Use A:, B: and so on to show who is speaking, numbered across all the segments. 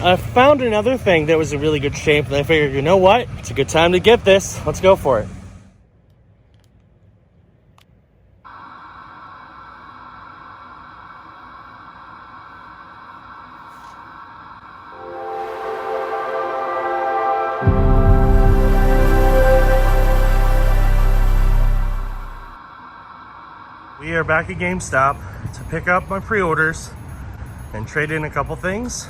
A: I found another thing that was in really good shape, and I figured, you know what? It's a good time to get this. Let's go for it. We are back at Gamestop to pick up my pre-orders and trade in a couple things,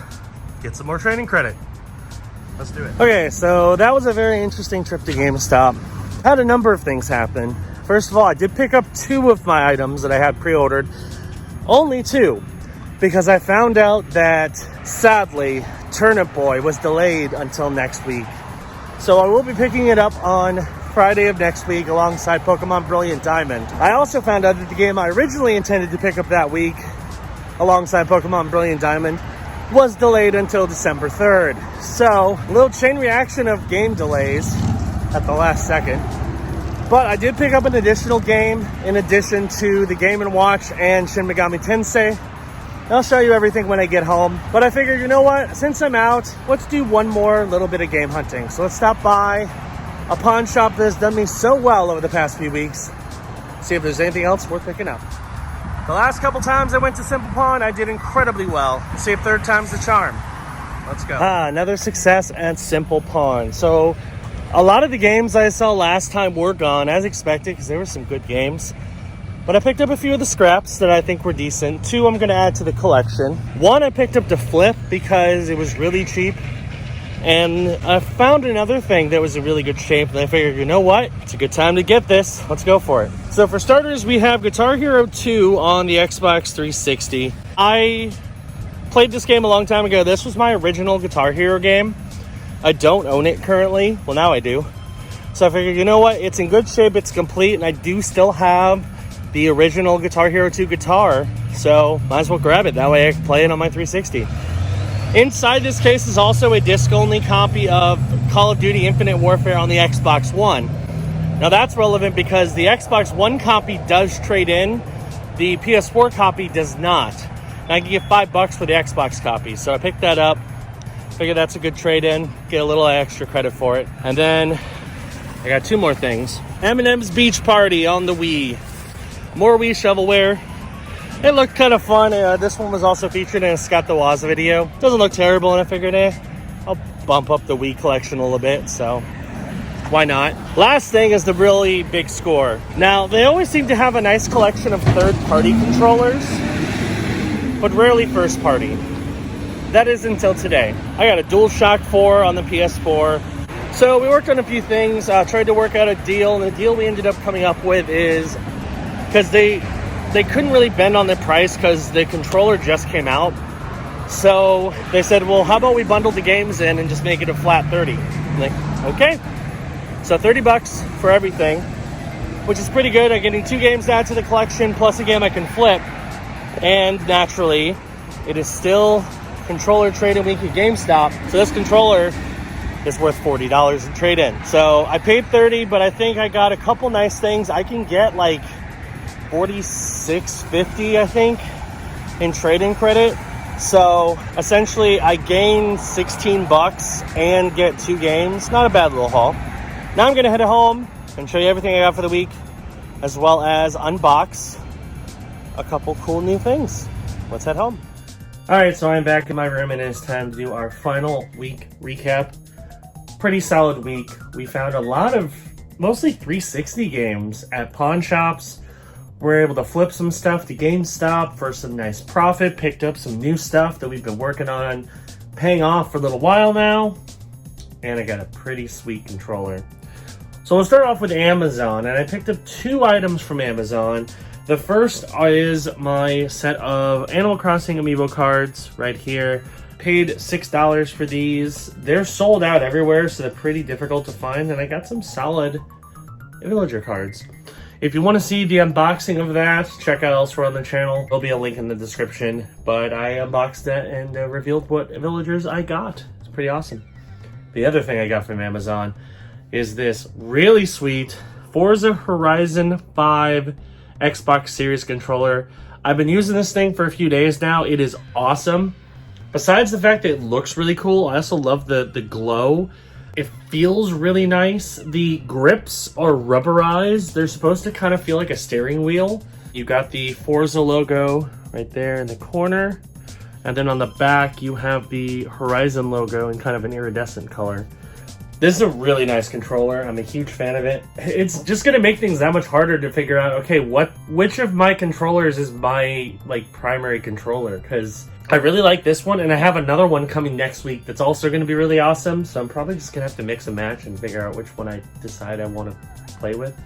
A: get some more trading credit. Let's do it. Okay, so that was a very interesting trip to GameStop. Had a number of things happen. First of all, I did pick up 2 of my items that I had pre-ordered. Only 2, because I found out that, sadly, Turnip Boy was delayed until next week. So I will be picking it up on Friday of next week alongside Pokemon Brilliant Diamond. I also found out that the game I originally intended to pick up that week alongside Pokemon Brilliant Diamond was delayed until December 3rd. So, a little chain reaction of game delays at the last second. But I did pick up an additional game in addition to the Game & Watch and Shin Megami Tensei. I'll show you everything when I get home. But I figured, you know what? Since I'm out, let's do one more little bit of game hunting. So let's stop by a pawn shop that has done me so well over the past few weeks. See if there's anything else worth picking up. The last couple times I went to Simple Pawn, I did incredibly well. Let's see if third time's the charm. Let's go. Another success at Simple Pawn. So a lot of the games I saw last time were gone, as expected, because there were some good games. But I picked up a few of the scraps that I think were decent. 2 I'm going to add to the collection. 1 I picked up to flip because it was really cheap. And I found another thing that was in really good shape, and I figured, you know what? It's a good time to get this. Let's go for it. So for starters, we have Guitar Hero 2 on the Xbox 360. I played this game a long time ago. This was my original Guitar Hero game. I don't own it currently. Well, now I do. So I figured, you know what? It's in good shape. It's complete, and I do still have the original Guitar Hero 2 guitar. So might as well grab it. That way I can play it on my 360. Inside this case is also a disc-only copy of Call of Duty Infinite Warfare on the Xbox One. Now that's relevant because the Xbox One copy does trade in, the PS4 copy does not. And I can get $5 for the Xbox copy, so I picked that up. Figured that's a good trade-in, get a little extra credit for it. And then I got 2 more things. Eminem's Beach Party on the Wii. More Wii shovelware. It looked kind of fun. This one was also featured in a Scott the Waz video. Doesn't look terrible, and I figured, I'll bump up the Wii collection a little bit, so why not? Last thing is the really big score. Now, they always seem to have a nice collection of third-party controllers, but rarely first-party. That is until today. I got a Dualshock 4 on the PS4. So we worked on a few things, tried to work out a deal, and the deal we ended up coming up with is, because they couldn't really bend on the price because the controller just came out. So they said, well, how about we bundle the games in and just make it a flat 30? I'm like, okay. So $30 for everything, which is pretty good. I'm getting 2 games to add to the collection, plus a game I can flip. And naturally, it is still controller trade-in week at GameStop. So this controller is worth $40 in trade-in. So I paid $30, but I think I got a couple nice things. I can get like $46.50, I think, in trade-in credit. So essentially I gain $16 and get 2 games. Not a bad little haul. Now I'm gonna head home and show you everything I got for the week, as well as unbox a couple cool new things. Let's head home. All right, so I'm back in my room and it's time to do our final week recap. Pretty solid week. We found a lot of mostly 360 games at pawn shops. We're able to flip some stuff to GameStop for some nice profit. Picked up some new stuff that we've been working on, paying off for a little while now. And I got a pretty sweet controller. So we'll start off with Amazon, and I picked up 2 items from Amazon. The first is my set of Animal Crossing Amiibo cards right here. Paid $6 for these. They're sold out everywhere, so they're pretty difficult to find, and I got some solid villager cards. If you want to see the unboxing of that, check out elsewhere on the channel. There'll be a link in the description. But I unboxed that and revealed what villagers I got. It's pretty awesome. The other thing I got from Amazon is this really sweet Forza Horizon 5 Xbox Series controller. I've been using this thing for a few days now. It is awesome. Besides the fact that it looks really cool, I also love the glow. It feels really nice. The grips are rubberized. They're supposed to kind of feel like a steering wheel. You got the Forza logo right there in the corner. And then on the back, you have the Horizon logo in kind of an iridescent color. This is a really nice controller. I'm a huge fan of it. It's just gonna make things that much harder to figure out, okay, which of my controllers is my like primary controller? Because I really like this one, and I have another one coming next week that's also gonna be really awesome. So I'm probably just gonna have to mix and match and figure out which one I decide I want to play with.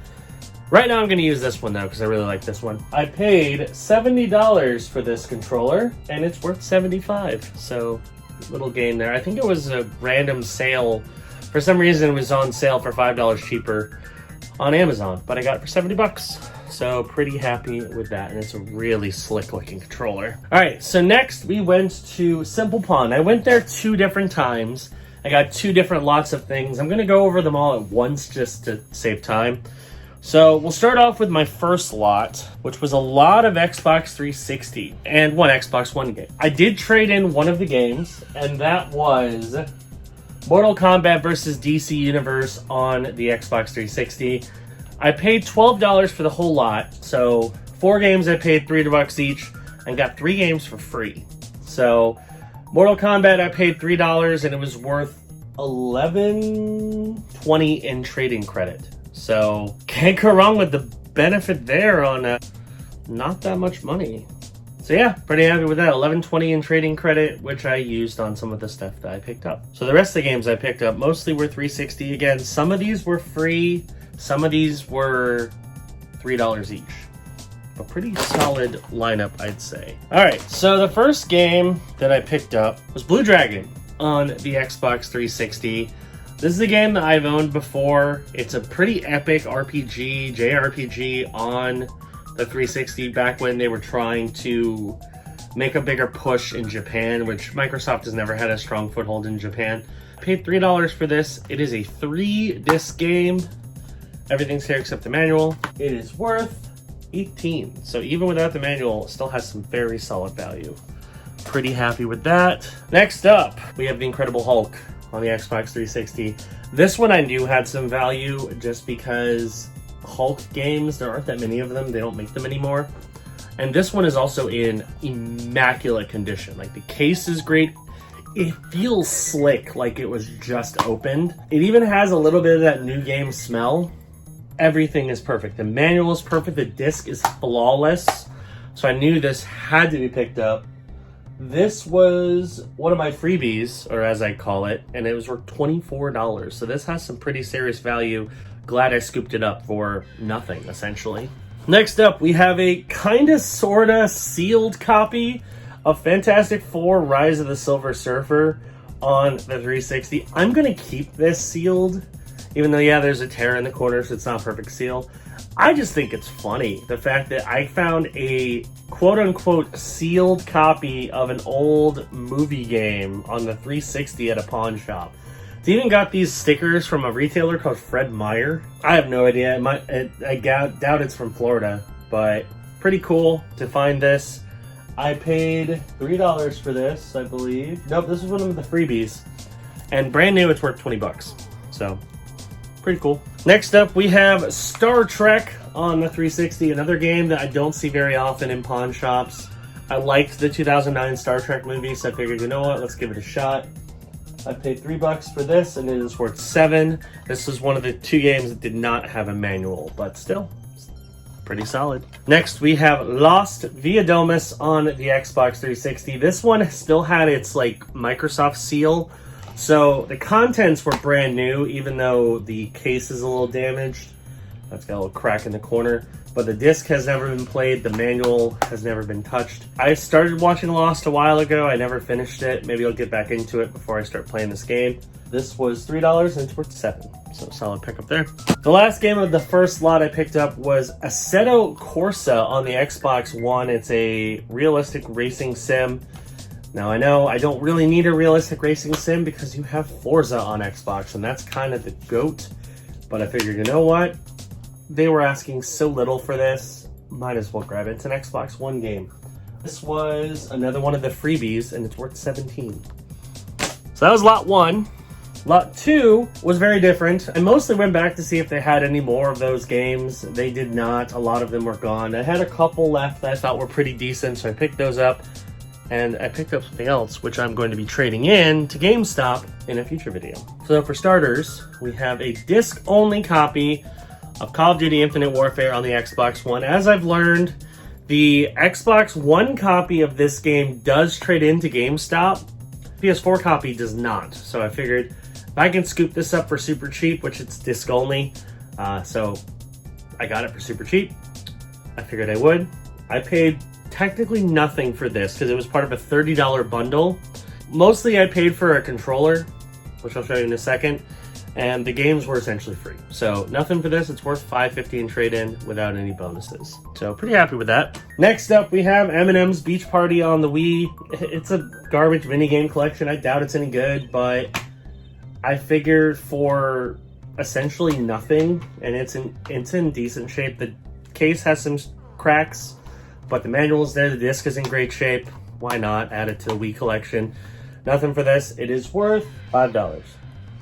A: Right now I'm gonna use this one though, because I really like this one. I paid $70 for this controller, and it's worth $75. So little gain there. I think it was a random sale. For some reason, it was on sale for $5 cheaper on Amazon, but I got it for 70 bucks. So pretty happy with that, and it's a really slick looking controller. All right, so next we went to Simple Pond. I went there 2 different times. I got 2 different lots of things. I'm gonna go over them all at once just to save time. So we'll start off with my first lot, which was a lot of Xbox 360 and one Xbox One game. I did trade in one of the games, and that was Mortal Kombat vs. DC Universe on the Xbox 360. I paid $12 for the whole lot, so 4 games I paid $3 each, and got 3 games for free. So Mortal Kombat I paid $3, and it was worth $11.20 in trading credit. So can't go wrong with the benefit there on not that much money. So yeah, pretty happy with that. $11.20 in trading credit, which I used on some of the stuff that I picked up. So the rest of the games I picked up mostly were 360. Again, some of these were free, some of these were $3 each. A pretty solid lineup, I'd say. All right, so the first game that I picked up was Blue Dragon on the Xbox 360. This is a game that I've owned before. It's a pretty epic RPG, JRPG on the 360 back when they were trying to make a bigger push in Japan, which Microsoft has never had a strong foothold in Japan. I paid $3 for this. It is a 3-disc game. Everything's here except the manual. It is worth $18. So even without the manual, it still has some very solid value. Pretty happy with that. Next up, we have the Incredible Hulk on the Xbox 360. This one I knew had some value just because Hulk games, there aren't that many of them. They don't make them anymore. And this one is also in immaculate condition. Like, the case is great. It feels slick, like it was just opened. It even has a little bit of that new game smell. Everything is perfect. The manual is perfect. The disc is flawless. So I knew this had to be picked up. This was one of my freebies, or as I call it, and it was worth $24. So this has some pretty serious value. Glad I scooped it up for nothing, essentially. Next up, we have a kinda sorta sealed copy of Fantastic Four: Rise of the Silver Surfer on the 360. I'm gonna keep this sealed, even though, yeah, there's a tear in the corner, so it's not a perfect seal. I just think it's funny, the fact that I found a quote-unquote sealed copy of an old movie game on the 360 at a pawn shop. It's even got these stickers from a retailer called Fred Meyer. I have no idea. I doubt it's from Florida, but pretty cool to find this. I paid $3 for this, I believe. Nope, this is one of the freebies. And brand new, it's worth 20 bucks. So, pretty cool. Next up, we have Star Trek on the 360, another game that I don't see very often in pawn shops. I liked the 2009 Star Trek movie, so I figured, you know what, let's give it a shot. I paid $3 for this, and it is worth $7. This was one of the 2 games that did not have a manual, but still, pretty solid. Next, we have Lost Viadomis on the Xbox 360. This one still had its, like, Microsoft seal. So the contents were brand new, even though the case is a little damaged. That's got a little crack in the corner. But the disc has never been played. The manual has never been touched. I started watching Lost a while ago. I never finished it. Maybe I'll get back into it before I start playing this game. This was $3 and it's worth $7. So solid pickup there. The last game of the first lot I picked up was Asceto Corsa on the Xbox One. It's a realistic racing sim. Now, I know I don't really need a realistic racing sim because you have Forza on Xbox, and that's kind of the GOAT. But I figured, you know what? They were asking so little for this, might as well grab it. It's an Xbox One game. This was another one of the freebies, and it's worth 17. So that was lot 1. Lot 2 was very different. I mostly went back to see if they had any more of those games. They did not. A lot of them were gone. I had a couple left that I thought were pretty decent, so I picked those up. And I picked up something else, which I'm going to be trading in to Gamestop in a future video. So for starters, we have a disc-only copy of Call of Duty Infinite Warfare on the Xbox One. As I've learned, the Xbox One copy of this game does trade into GameStop. PS4 copy does not. So I figured if I can scoop this up for super cheap, which it's disc-only, so I got it for super cheap. I figured I would. I paid technically nothing for this because it was part of a $30 bundle. Mostly I paid for a controller, which I'll show you in a second, and the games were essentially free. So nothing for this. It's worth $5.50 in trade-in without any bonuses. So pretty happy with that. Next up, we have Eminem's Beach Party on the Wii. It's a garbage minigame collection. I doubt it's any good, but I figured for essentially nothing, and it's in decent shape. The case has some cracks, but the manual is there. The disc is in great shape. Why not add it to the Wii collection? Nothing for this. It is worth $5.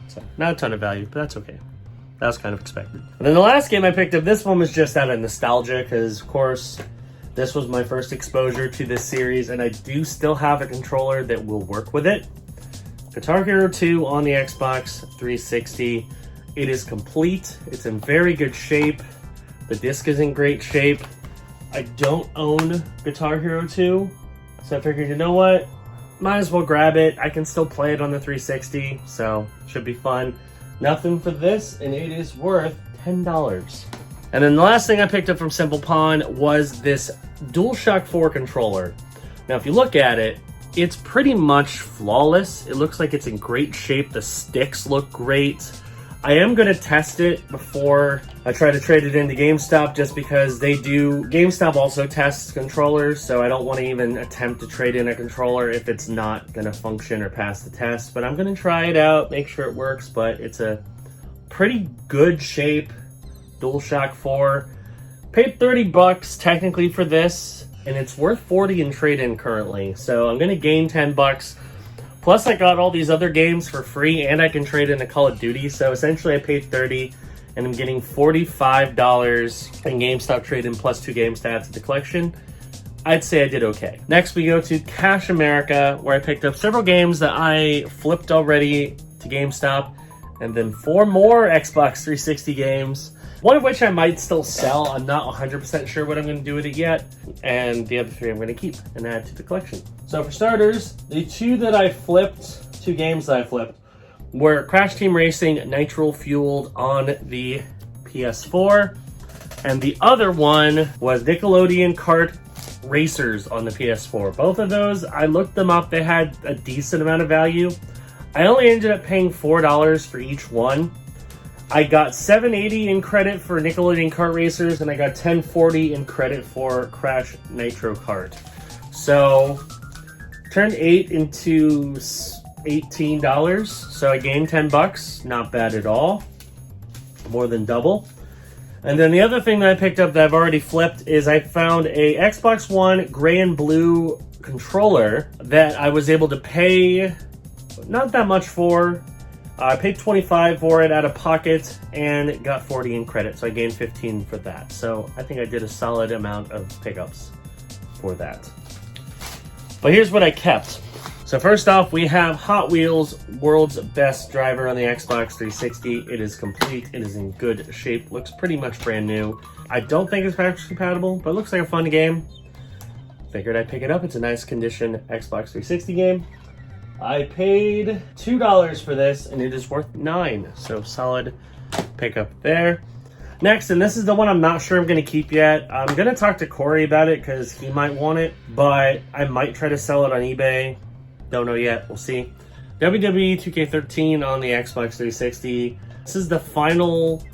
A: So not a ton of value, but that's okay. That was kind of expected. And then the last game I picked up, this one was just out of nostalgia because, of course, this was my first exposure to this series, and I do still have a controller that will work with it. Guitar Hero 2 on the Xbox 360. It is complete. It's in very good shape. The disc is in great shape. I don't own Guitar Hero 2, so I figured, you know what? Might as well grab it. I can still play it on the 360, so should be fun. Nothing for this, and it is worth $10. And then the last thing I picked up from Simple Pond was this Dualshock 4 controller. Now, if you look at it, it's pretty much flawless. It looks like it's in great shape. The sticks look great. I am going to test it before I try to trade it into GameStop just because GameStop also tests controllers, so I don't want to even attempt to trade in a controller if it's not going to function or pass the test. But I'm going to try it out, make sure it works, but it's a pretty good shape DualShock 4. Paid $30 technically for this, and it's worth $40 in trade-in currently, so I'm going to gain $10. Plus, I got all these other games for free, and I can trade in a Call of Duty. So essentially, I paid $30, and I'm getting $45 in GameStop trade-in plus 2 game stats at the collection. I'd say I did okay. Next, we go to Cash America, where I picked up several games that I flipped already to GameStop, and then 4 more Xbox 360 games. One of which I might still sell. I'm not 100% sure what I'm going to do with it yet. And the other 3 I'm going to keep and add to the collection. So for starters, the 2 that I flipped, 2 games that I flipped, were Crash Team Racing Nitro Fueled on the PS4. And the other one was Nickelodeon Kart Racers on the PS4. Both of those, I looked them up. They had a decent amount of value. I only ended up paying $4 for each one. I got $7.80 in credit for Nickelodeon Kart Racers, and I got $10.40 in credit for Crash Nitro Kart. So, turned 8 into $18, so I gained $10. Not bad at all. More than double. And then the other thing that I picked up that I've already flipped is I found a Xbox One gray and blue controller that I was able to pay not that much for. I paid $25 for it out of pocket and got $40 in credit, so I gained $15 for that. So I think I did a solid amount of pickups for that. But here's what I kept. So first off, we have Hot Wheels World's Best Driver on the Xbox 360. It is complete. It is in good shape. Looks pretty much brand new. I don't think it's backwards compatible, but it looks like a fun game. Figured I'd pick it up. It's a nice condition Xbox 360 game. I paid $2 for this, and it is worth $9. So solid pickup there. Next, and this is the one I'm not sure I'm going to keep yet. I'm going to talk to Corey about it because he might want it, but I might try to sell it on eBay. Don't know yet. We'll see. WWE 2K13 on the Xbox 360. This is the final,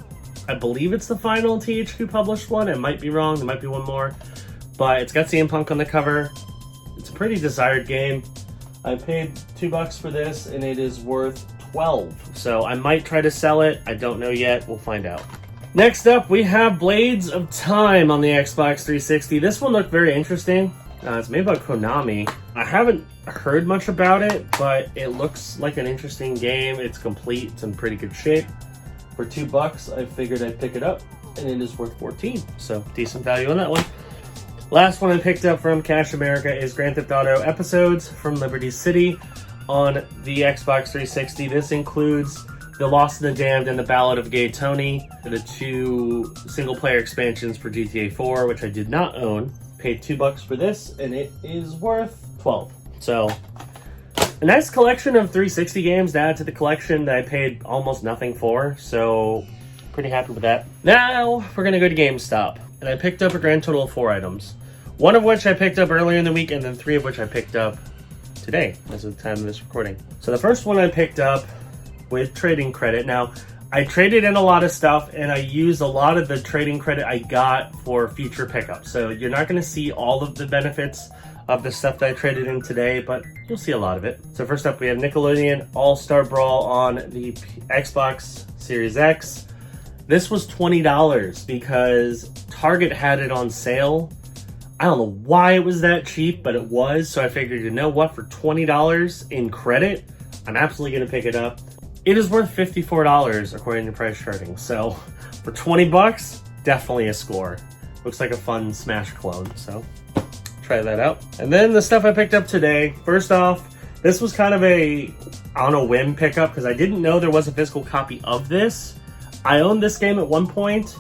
A: I believe it's the final THQ published one. It might be wrong. There might be one more. But it's got CM Punk on the cover. It's a pretty desired game. I paid $2 for this, and it is worth $12. So I might try to sell it. I don't know yet. We'll find out. Next up, we have Blades of Time on the Xbox 360. This one looked very interesting. It's made by Konami. I haven't heard much about it, but it looks like an interesting game. It's complete. It's in pretty good shape. For $2, I figured I'd pick it up, and it is worth 14. So decent value on that one. Last one I picked up from Cash America is Grand Theft Auto Episodes from Liberty City on the Xbox 360. This includes The Lost and the Damned and The Ballad of Gay Tony, the 2 single-player expansions for GTA 4, which I did not own. Paid $2 for this, and it is worth 12. So, a nice collection of 360 games to add to the collection that I paid almost nothing for, so pretty happy with that. Now, we're going to go to GameStop, and I picked up a grand total of 4 items. 1 of which I picked up earlier in the week, and then 3 of which I picked up today, as of the time of this recording. So the first one I picked up with trading credit. Now, I traded in a lot of stuff, and I used a lot of the trading credit I got for future pickups. So you're not going to see all of the benefits of the stuff that I traded in today, but you'll see a lot of it. So first up, we have Nickelodeon All-Star Brawl on the Xbox Series X. This was $20 because Target had it on sale. I don't know why it was that cheap, but it was. So I figured, you know what, for $20 in credit, I'm absolutely going to pick it up. It is worth $54 according to price charting. So for $20, definitely a score. Looks like a fun Smash clone, so try that out. And then the stuff I picked up today, first off, this was kind of a, I don't know, whim pickup because I didn't know there was a physical copy of this. I owned this game at one point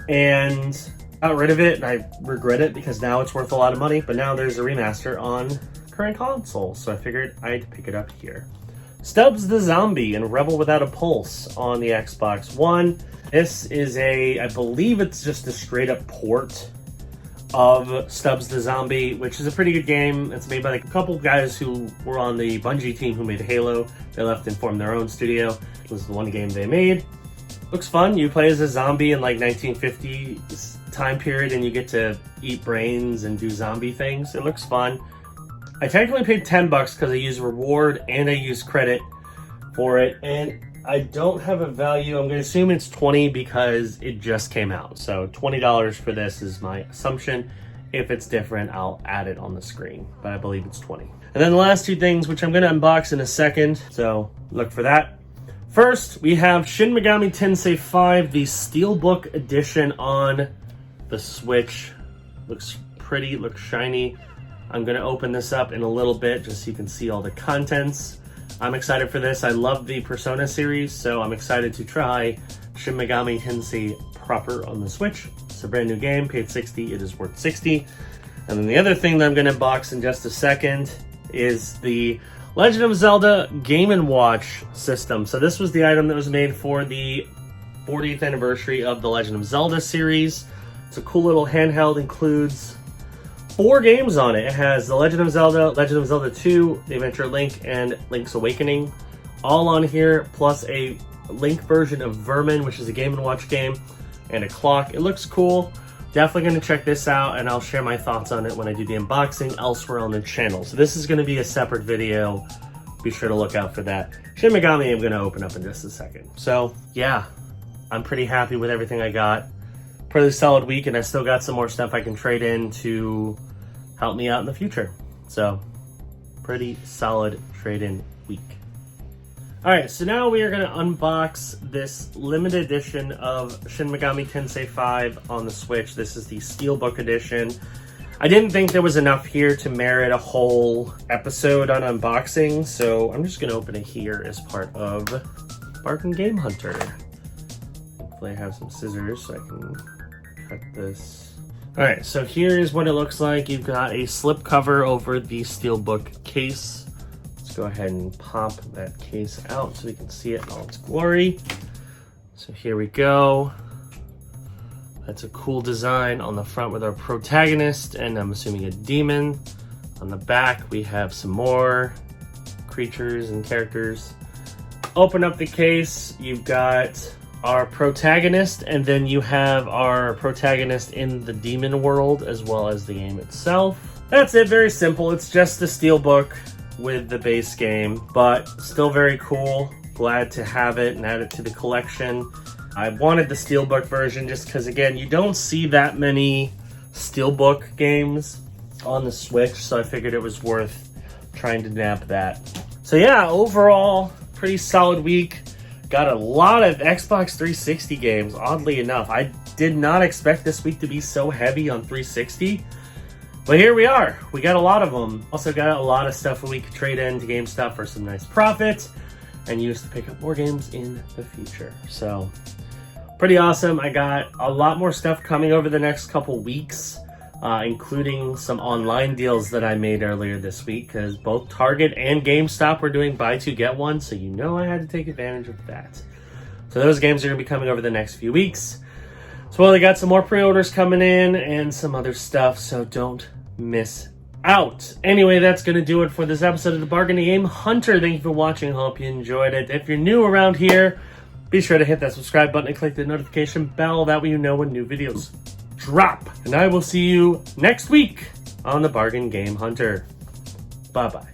A: and got rid of it, and I regret it because now it's worth a lot of money, but now there's a remaster on current console, so I figured I'd pick it up here. Stubbs the Zombie and Rebel Without a Pulse on the Xbox One. This is I believe it's just a straight up port of Stubbs the Zombie, which is a pretty good game. It's made by a couple guys who were on the Bungie team who made Halo. They left and formed their own studio. It was the one game they made. Looks fun. You play as a zombie in like 1950 time period, and you get to eat brains and do zombie things. It looks fun. I technically paid $10 because I used reward and I used credit for it, and I don't have a value. I'm going to assume it's 20 because it just came out. So $20 for this is my assumption. If it's different, I'll add it on the screen, but I believe it's 20. And then the last 2 things, which I'm going to unbox in a second, so look for that. First, we have Shin Megami Tensei 5, the Steelbook edition on the Switch. Looks pretty, looks shiny. I'm going to open this up in a little bit just so you can see all the contents. I'm excited for this. I love the Persona series, so I'm excited to try Shin Megami Tensei proper on the Switch. It's a brand new game, paid $60, it is worth $60. And then the other thing that I'm going to box in just a second is the Legend of Zelda Game & Watch system. So this was the item that was made for the 40th anniversary of the Legend of Zelda series. It's a cool little handheld, includes 4 games on it. It has The Legend of Zelda 2, The Adventure of Link, and Link's Awakening, all on here, plus a Link version of Vermin, which is a Game & Watch game, and a clock. It looks cool. Definitely going to check this out, and I'll share my thoughts on it when I do the unboxing elsewhere on the channel. So this is going to be a separate video. Be sure to look out for that. Shin Megami I'm going to open up in just a second. So yeah, I'm pretty happy with everything I got. Pretty solid week, and I still got some more stuff I can trade in to help me out in the future. So pretty solid trade-in week. All right, so now we are going to unbox this limited edition of Shin Megami Tensei 5 on the Switch. This is the Steelbook edition. I didn't think there was enough here to merit a whole episode on unboxing, so I'm just going to open it here as part of Bargain Game Hunter. Hopefully I have some scissors so I can cut this. All right, so here's what it looks like. You've got a slip cover over the Steelbook case. Let's go ahead and pop that case out so we can see it in all its glory. So here we go. That's a cool design on the front with our protagonist, and I'm assuming a demon. On the back, we have some more creatures and characters. Open up the case, you've got our protagonist, and then you have our protagonist in the demon world as well as the game itself. That's it, very simple. It's just the Steelbook with the base game, but still very cool. Glad to have it and add it to the collection. I wanted the Steelbook version just because, again, you don't see that many Steelbook games. on the Switch, so I figured it was worth trying to nab that. So yeah, overall, pretty solid week. Got a lot of Xbox 360 games, oddly enough. I did not expect this week to be so heavy on 360, but here we are. We got a lot of them. Also got a lot of stuff we could trade in to Gamestop for some nice profit and use to pick up more games in the future. So pretty awesome. I got a lot more stuff coming over the next couple weeks, including some online deals that I made earlier this week, because both Target and GameStop were doing buy two get one, so you know I had to take advantage of that. So those games are going to be coming over the next few weeks. So well, I got some more pre-orders coming in and some other stuff, so don't miss out. Anyway, that's going to do it for this episode of the Bargaining Game Hunter. Thank you for watching. Hope you enjoyed it. If you're new around here, be sure to hit that subscribe button and click the notification bell. That way you know when new videos drop. And I will see you next week on the Bargain Game Hunter. Bye-bye.